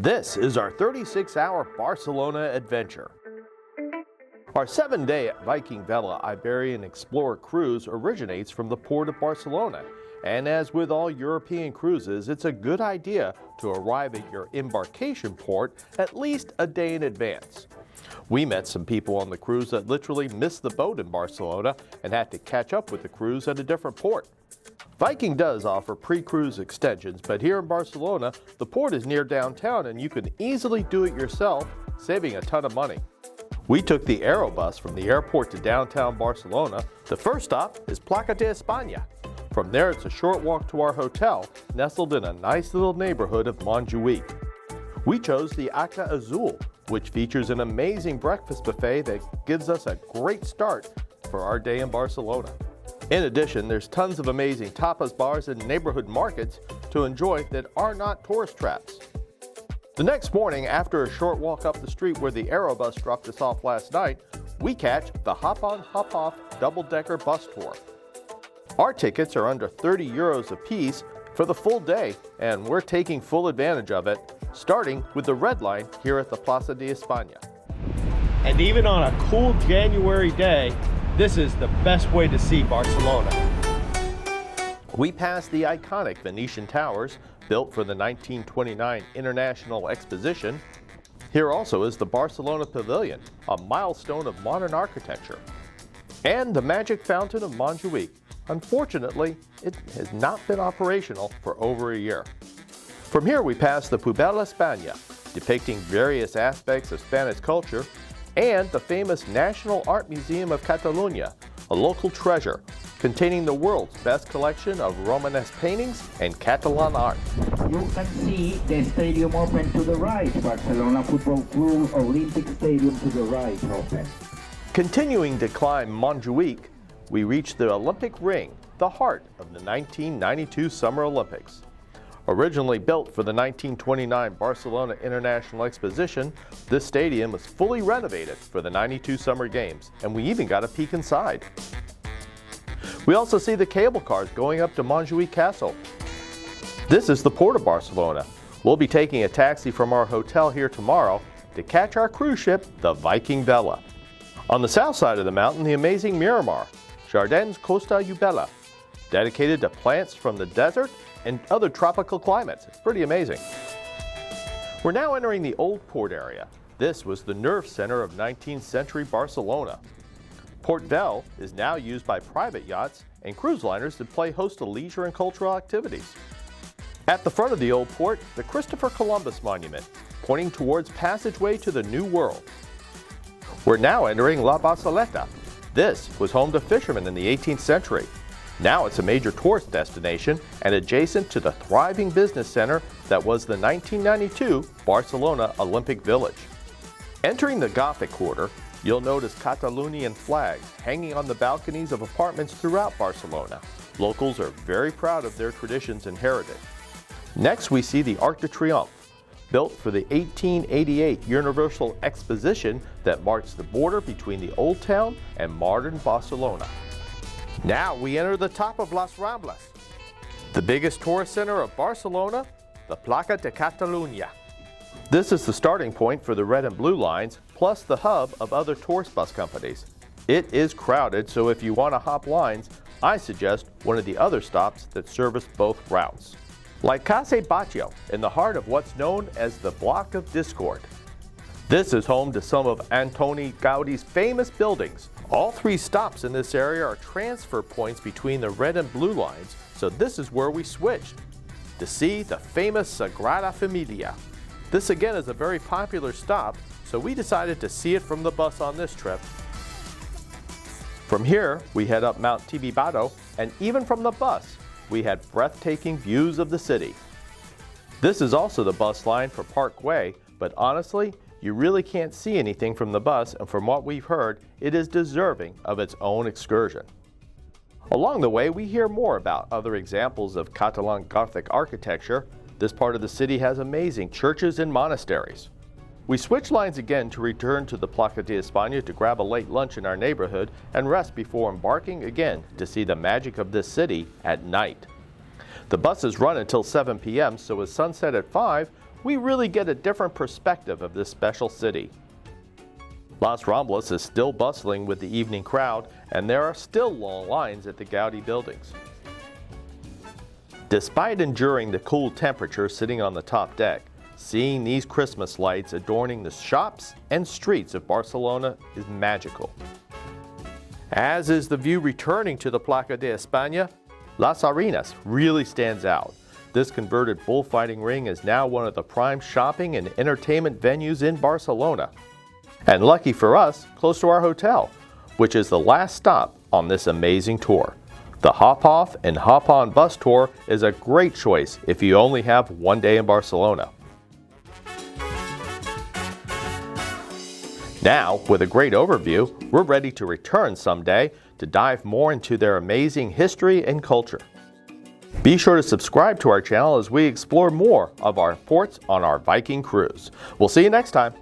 This is our 36-hour Barcelona adventure. Our 7-day Viking Vela Iberian Explorer cruise originates from the port of Barcelona, and as with all European cruises, it's a good idea to arrive at your embarkation port at least a day in advance. We met some people on the cruise that literally missed the boat in Barcelona and had to catch up with the cruise at a different port. Viking does offer pre-cruise extensions, but here in Barcelona, the port is near downtown and you can easily do it yourself, saving a ton of money. We took the Aerobus from the airport to downtown Barcelona. The first stop is Placa de Espana. From there, it's a short walk to our hotel, nestled in a nice little neighborhood of Monjuic. We chose the Arca Azul, which features an amazing breakfast buffet that gives us a great start for our day in Barcelona. In addition, there's tons of amazing tapas bars and neighborhood markets to enjoy that are not tourist traps. The next morning, after a short walk up the street where the Aerobus dropped us off last night, we catch the hop-on, hop-off double-decker bus tour. Our tickets are under 30 euros a piece for the full day, and we're taking full advantage of it, starting with the red line here at the Placa de Espana. And even on a cool January day, this is the best way to see Barcelona. We passed the iconic Venetian towers, built for the 1929 International Exposition. Here also is the Barcelona Pavilion, a milestone of modern architecture. And the magic fountain of Monjuic. Unfortunately, it has not been operational for over a year. From here we pass the Placa de Espana, depicting various aspects of Spanish culture, and the famous National Art Museum of Catalunya, a local treasure containing the world's best collection of Romanesque paintings and Catalan art. You can see the stadium open to the right, Barcelona Football Club Olympic Stadium to the right open. Continuing to climb Monjuic, we reach the Olympic Ring, the heart of the 1992 Summer Olympics. Originally built for the 1929 Barcelona International Exposition, this stadium was fully renovated for the 92 Summer Games, and we even got a peek inside. We also see the cable cars going up to Monjuic Castle. This is the port of Barcelona. We'll be taking a taxi from our hotel here tomorrow to catch our cruise ship, the Viking Vela. On the south side of the mountain, the amazing Miramar, Jardins Costa Ubella, dedicated to plants from the desert and other tropical climates. It's pretty amazing. We're now entering the old port area. This was the nerve center of 19th century Barcelona. Port Vell is now used by private yachts and cruise liners to play host to leisure and cultural activities. At the front of the old port, the Christopher Columbus Monument, pointing towards passageway to the New World. We're now entering La Barceleta. This was home to fishermen in the 18th century. Now it's a major tourist destination and adjacent to the thriving business center that was the 1992 Barcelona Olympic Village. Entering the Gothic quarter, you'll notice Catalonian flags hanging on the balconies of apartments throughout Barcelona. Locals are very proud of their traditions and heritage. Next, we see the Arc de Triomphe, built for the 1888 Universal Exposition that marks the border between the Old Town and modern Barcelona. Now we enter the top of Las Ramblas, the biggest tourist center of Barcelona, the Placa de Catalunya. This is the starting point for the red and blue lines, plus the hub of other tourist bus companies. It is crowded, so if you want to hop lines, I suggest one of the other stops that service both routes. Like Casa Batlló, in the heart of what's known as the Block of Discord. This is home to some of Antoni Gaudi's famous buildings. All three stops in this area are transfer points between the red and blue lines, so this is where we switched to see the famous Sagrada Familia. This again is a very popular stop, so we decided to see it from the bus on this trip. From here, we head up Mount Tibidabo, and even from the bus, we had breathtaking views of the city. This is also the bus line for Parkway, but honestly, you really can't see anything from the bus, and from what we've heard, it is deserving of its own excursion. Along the way, we hear more about other examples of Catalan Gothic architecture. This part of the city has amazing churches and monasteries. We switch lines again to return to the Placa de Espana to grab a late lunch in our neighborhood and rest before embarking again to see the magic of this city at night. The buses run until 7 p.m., so at sunset at 5, we really get a different perspective of this special city. Las Ramblas is still bustling with the evening crowd, and there are still long lines at the Gaudi buildings. Despite enduring the cool temperature sitting on the top deck, seeing these Christmas lights adorning the shops and streets of Barcelona is magical. As is the view returning to the Placa de Espana, Las Arenas really stands out. This converted bullfighting ring is now one of the prime shopping and entertainment venues in Barcelona. And lucky for us, close to our hotel, which is the last stop on this amazing tour. The hop-off and hop-on bus tour is a great choice if you only have one day in Barcelona. Now, with a great overview, we're ready to return someday to dive more into their amazing history and culture. Be sure to subscribe to our channel as we explore more of our ports on our Viking cruise. We'll see you next time.